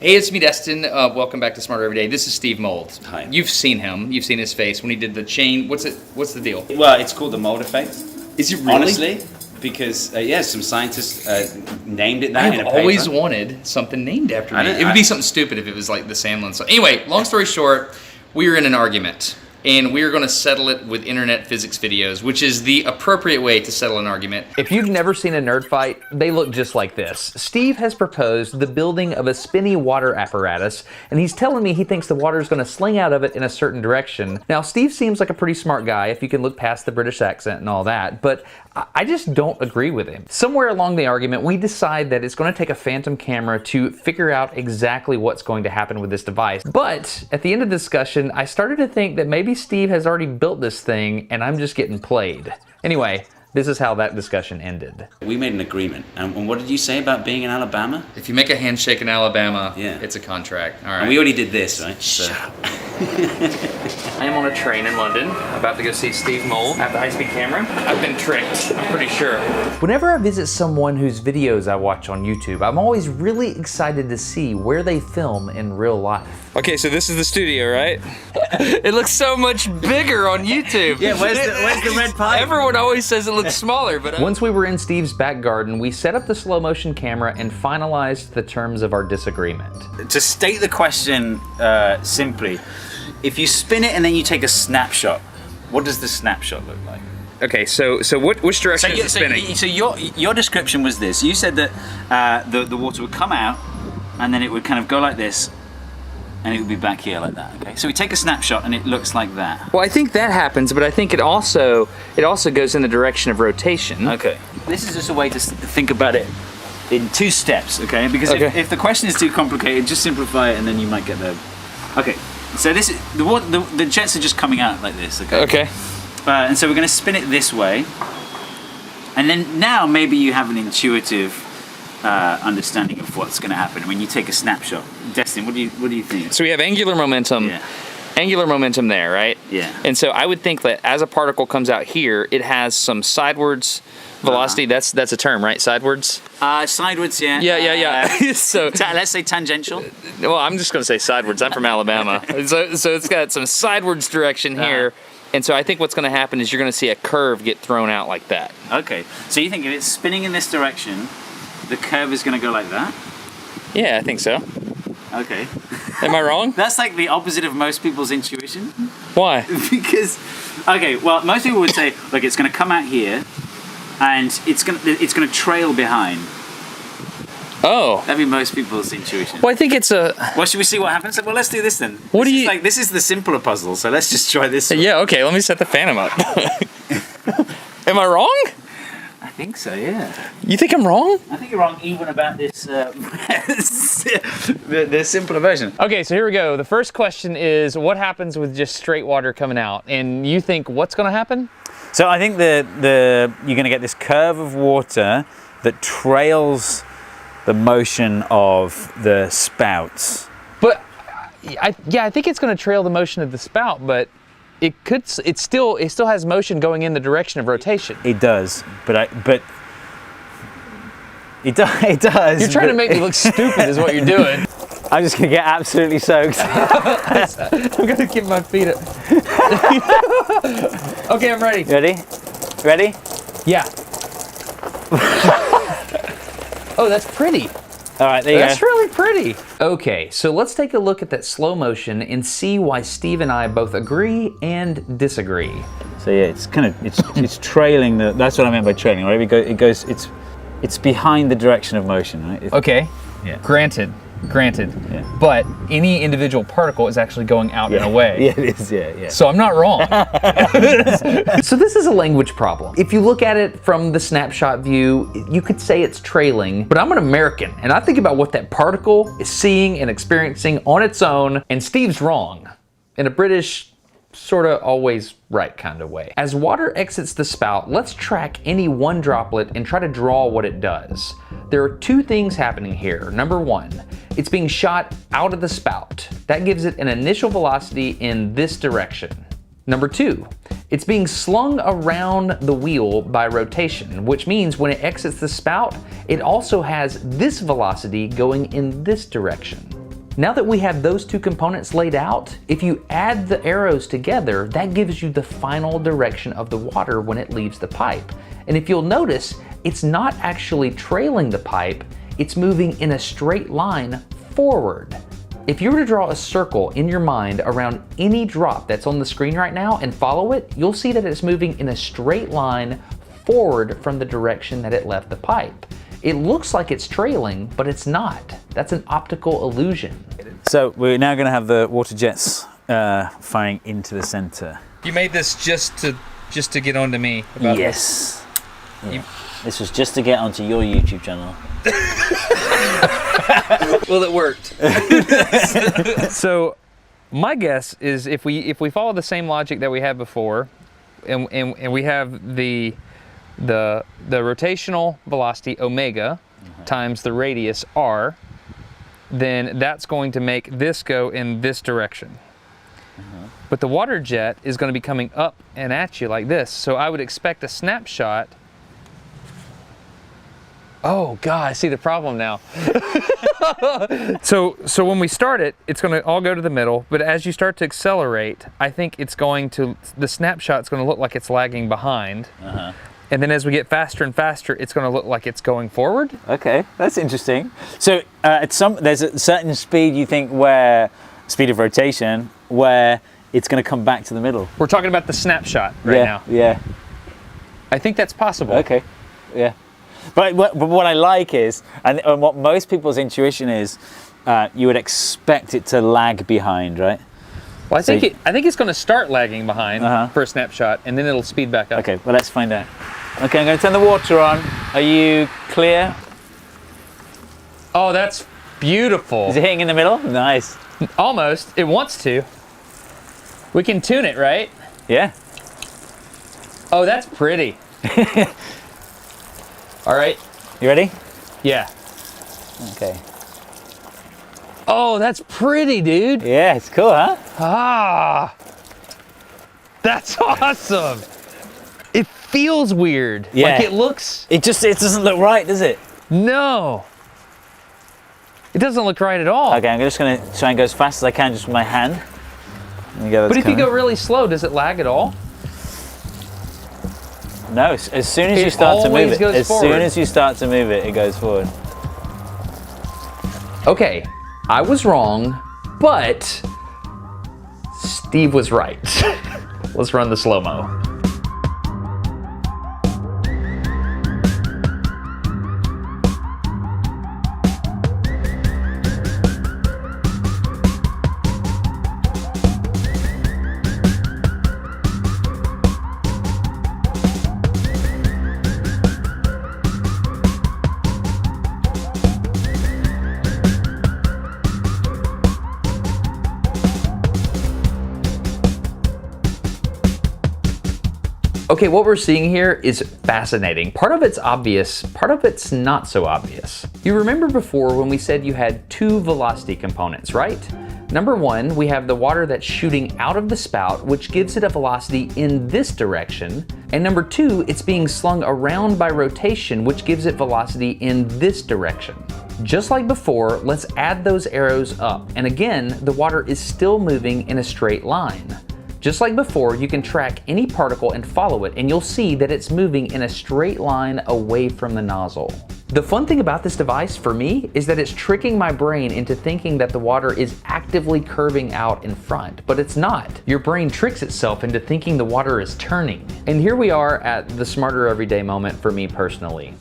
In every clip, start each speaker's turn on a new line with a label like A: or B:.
A: Hey, it's me, Destin. Welcome back to Smarter Every Day. This is Steve Mould.
B: Hi.
A: You've seen him. You've seen his face when he did the chain. What's the deal?
B: Well, it's called the Mould effect.
A: Is it really?
B: Honestly, because some scientists named it that in a
A: I've
B: paper.
A: always wanted something named after me. It would be something stupid if it was like the Sandlin. So anyway, long story short, we were in an argument. And we are going to settle it with internet physics videos, which is the appropriate way to settle an argument.
C: If you've never seen a nerd fight, they look just like this. Steve has proposed the building of a spinny water apparatus, and he's telling me he thinks the water is going to sling out of it in a certain direction. Now, Steve seems like a pretty smart guy if you can look past the British accent and all that, but I just don't agree with him. Somewhere along the argument, we decide that it's going to take a phantom camera to figure out exactly what's going to happen with this device. But at the end of the discussion, I started to think that maybe Steve has already built this thing and I'm just getting played. Anyway, this is how that discussion ended.
B: We made an agreement. And what did you say about being in Alabama?
A: If you make a handshake in Alabama,
B: Yeah.
A: it's a contract. All right.
B: And we already did this, right?
A: Shut up. I am on a train in London, about to go see Steve Mould. I have the high-speed camera. I've been tricked, I'm pretty sure.
C: Whenever I visit someone whose videos I watch on YouTube, I'm always really excited to see where they film in real life.
A: Okay, so this is the studio, right? It looks so much bigger on YouTube.
B: Yeah, where's the red pipe?
A: Everyone always says it looks smaller, but
C: Once we were in Steve's back garden, we set up the slow motion camera and finalized the terms of our disagreement.
B: To state the question simply, if you spin it and then you take a snapshot, what does the snapshot look like?
A: okay, so which direction is it spinning?
B: So your description was this. You said that the water would come out and then it would kind of go like this and it would be back here like that. Okay, so we take a snapshot and it looks like that.
A: Well, I think that happens, but I think it also goes in the direction of rotation.
B: Okay, this is just a way to think about it in 2 steps. Okay, because
A: Okay.
B: if the question is too complicated, just simplify it and then you might get there. Okay, so this is the jets are just coming out like this. Okay.
A: Okay.
B: And so we're going to spin it this way, and then now maybe you have an intuitive understanding of what's going to happen when you take a snapshot. Destin, what do you think?
A: So we have angular momentum.
B: Yeah.
A: Angular momentum there, right?
B: Yeah.
A: And so I would think that as a particle comes out here, it has some sidewards velocity. That's a term, right? Sidewards?
B: Sideways, yeah.
A: Yeah. So
B: Let's say tangential.
A: well, I'm just going to say sidewards. I'm from Alabama. So it's got some sidewards direction here. And so I think what's going to happen is you're going to see a curve get thrown out like that.
B: Okay, so you think if it's spinning in this direction, the curve is going to go like that?
A: Yeah, I think so.
B: Okay.
A: Am I wrong?
B: That's like the opposite of most people's intuition.
A: Why?
B: Because, okay, well, most people would say, look, it's going to come out here, and it's going to trail behind.
A: Oh.
B: That'd be most people's intuition.
A: Well, I think it's a...
B: Well, should we see what happens? Well, let's do this then.
A: What do you...
B: This is the simpler puzzle, so let's just try this one.
A: Yeah, okay, let me set the phantom up. Am I wrong?
B: I think so, yeah.
A: You think I'm wrong?
B: I think you're wrong even about this, the simpler version.
C: Okay, so here we go. The first question is, what happens with just straight water coming out? And you think what's going to happen?
D: So I think you're going to get this curve of water that trails the motion of the spouts.
C: But I think it's going to trail the motion of the spout, but it still has motion going in the direction of rotation.
D: It does, but it does.
C: You're trying to make me look stupid is what you're doing.
D: I'm just going to get absolutely soaked.
C: I'm going to keep my feet up. Okay, I'm ready.
D: Ready?
C: Yeah. Oh, that's pretty.
D: All right, there you
C: That's
D: go.
C: really pretty. Okay, so let's take a look at that slow motion and see why Steve and I both agree and disagree.
D: So yeah, it's trailing that's what I meant by trailing, right? It's behind the direction of motion, right?
C: Okay.
D: Yeah.
C: Granted.
D: Yeah.
C: But any individual particle is actually going out in a way.
D: Yeah, it is. Yeah.
C: So I'm not wrong. So this is a language problem. If you look at it from the snapshot view, you could say it's trailing, but I'm an American and I think about what that particle is seeing and experiencing on its own, and Steve's wrong in a British sort of always right kind of way. As water exits the spout, let's track any one droplet and try to draw what it does. There are 2 things happening here. Number 1, it's being shot out of the spout. That gives it an initial velocity in this direction. Number 2, it's being slung around the wheel by rotation, which means when it exits the spout, it also has this velocity going in this direction. Now that we have those two components laid out, if you add the arrows together, that gives you the final direction of the water when it leaves the pipe. And if you'll notice, it's not actually trailing the pipe, it's moving in a straight line forward. If you were to draw a circle in your mind around any drop that's on the screen right now and follow it, you'll see that it's moving in a straight line forward from the direction that it left the pipe. It looks like it's trailing, but it's not. That's an optical illusion.
D: So we're now going to have the water jets firing into the center.
A: You made this just to get on to me about
D: Yes. Yeah. This was just to get onto your YouTube channel.
A: Well, it worked.
C: So my guess is if we follow the same logic that we had before, and we have the rotational velocity omega times the radius r, then that's going to make this go in this direction. But the water jet is going to be coming up and at you like this. So I would expect a snapshot. Oh God, I see the problem now. So when we start it, it's going to all go to the middle, but as you start to accelerate, I think the snapshot's going to look like it's lagging behind. And then as we get faster and faster, it's going to look like it's going forward.
D: Okay, that's interesting. So there's a certain speed you think speed of rotation, where it's going to come back to the middle.
C: We're talking about the snapshot right now.
D: Yeah.
C: I think that's possible.
D: Okay. Yeah. But what I like is, and what most people's intuition is, you would expect it to lag behind, right?
C: Well, I think it's going to start lagging behind for a snapshot, and then it'll speed back up.
D: Okay, well, let's find out. Okay, I'm going to turn the water on. Are you clear?
C: Oh, that's beautiful.
D: Is it hitting in the middle? Nice.
C: Almost. It wants to. We can tune it, right?
D: Yeah.
C: Oh, that's pretty. All right.
D: You ready?
C: Yeah.
D: Okay.
C: Oh, that's pretty, dude.
D: Yeah, it's cool, huh?
C: Ah. That's awesome. It feels weird.
D: Yeah.
C: Like it looks...
D: It doesn't look right, does it?
C: No. It doesn't look right at all.
D: Okay, I'm just going to try and go as fast as I can just with my hand.
C: But if you go really slow, does it lag at all?
D: No, as soon as you start to move it, it goes forward.
C: Okay, I was wrong, but Steve was right. Let's run the slow-mo. Okay, what we're seeing here is fascinating. Part of it's obvious, part of it's not so obvious. You remember before when we said you had two velocity components, right? Number one, we have the water that's shooting out of the spout, which gives it a velocity in this direction. And number two, it's being slung around by rotation, which gives it velocity in this direction. Just like before, let's add those arrows up. And again, the water is still moving in a straight line. Just like before, you can track any particle and follow it, and you'll see that it's moving in a straight line away from the nozzle. The fun thing about this device for me is that it's tricking my brain into thinking that the water is actively curving out in front, but it's not. Your brain tricks itself into thinking the water is turning. And here we are at the smarter everyday moment for me personally.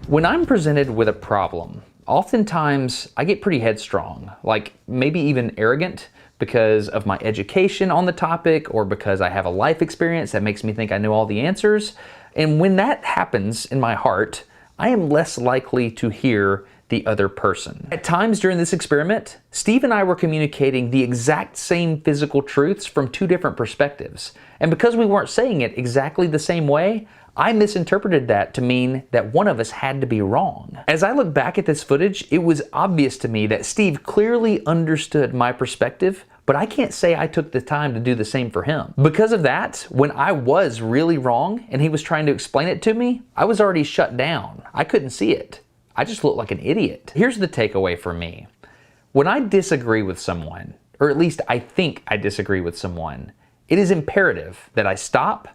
C: When I'm presented with a problem, oftentimes I get pretty headstrong, like maybe even arrogant, because of my education on the topic or because I have a life experience that makes me think I know all the answers. And when that happens in my heart, I am less likely to hear the other person. At times during this experiment, Steve and I were communicating the exact same physical truths from two different perspectives. And because we weren't saying it exactly the same way, I misinterpreted that to mean that one of us had to be wrong. As I look back at this footage, it was obvious to me that Steve clearly understood my perspective, but I can't say I took the time to do the same for him. Because of that, when I was really wrong and he was trying to explain it to me, I was already shut down. I couldn't see it. I just looked like an idiot. Here's the takeaway for me. When I disagree with someone, or at least I think I disagree with someone, it is imperative that I stop,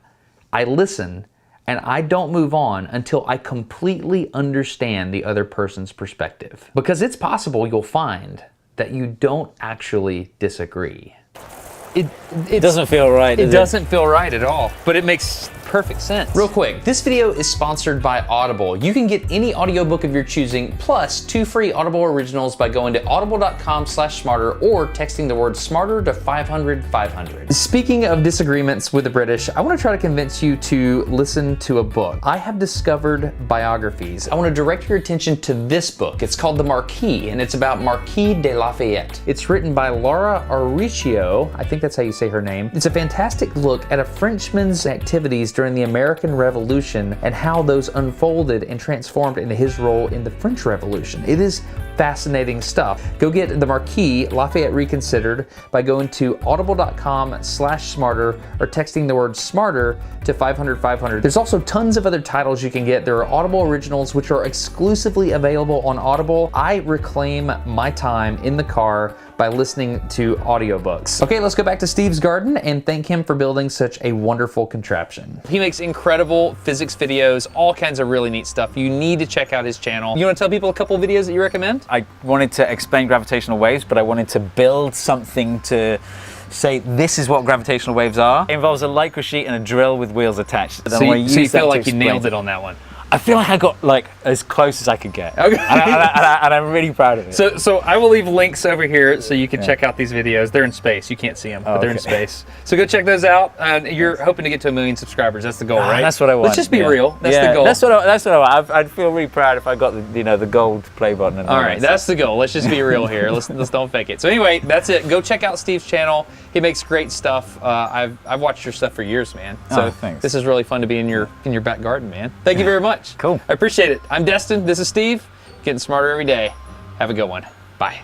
C: I listen, and I don't move on until I completely understand the other person's perspective. Because it's possible you'll find that you don't actually disagree.
D: It doesn't feel right.
C: It doesn't feel right at all, but it makes perfect sense. Real quick, this video is sponsored by Audible. You can get any audiobook of your choosing, plus 2 free Audible originals by going to audible.com/smarter or texting the word smarter to 500-500. Speaking of disagreements with the British, I want to try to convince you to listen to a book. I have discovered biographies. I want to direct your attention to this book. It's called The Marquis, and it's about Marquis de Lafayette. It's written by Laura Arricchio. I think that's how you say her name. It's a fantastic look at a Frenchman's activities during the American Revolution and how those unfolded and transformed into his role in the French Revolution. It is fascinating stuff. Go get The Marquis, Lafayette Reconsidered by going to audible.com/smarter or texting the word smarter to 500-500. There's also tons of other titles you can get. There are Audible originals which are exclusively available on Audible. I reclaim my time in the car by listening to audiobooks. Okay, let's go back to Steve's garden and thank him for building such a wonderful contraption. He makes incredible physics videos, all kinds of really neat stuff. You need to check out his channel. You want to tell people a couple videos that you recommend?
D: I wanted to explain gravitational waves, but I wanted to build something to say this is what gravitational waves are. It involves a lycra sheet and a drill with wheels attached.
C: So you feel like you nailed it on that one?
D: I feel like I got like as close as I could get.
C: Okay.
D: And I'm really proud of it.
C: So I will leave links over here so you can check out these videos. They're in space. You can't see them, but they're in space. So go check those out. You're hoping to get to 1 million subscribers. That's the goal, right?
D: That's what I want.
C: Let's just be real. That's the goal.
D: That's what I want. I'd feel really proud if I got the gold play button. And
C: all right, that's the goal. Let's just be real here. Let's don't fake it. So anyway, that's it. Go check out Steve's channel. He makes great stuff. I've watched your stuff for years, man. So
D: thanks.
C: This is really fun to be in your back garden, man. Thank you very much.
D: Cool.
C: I appreciate it. I'm Destin. This is Steve. Getting smarter every day. Have a good one. Bye.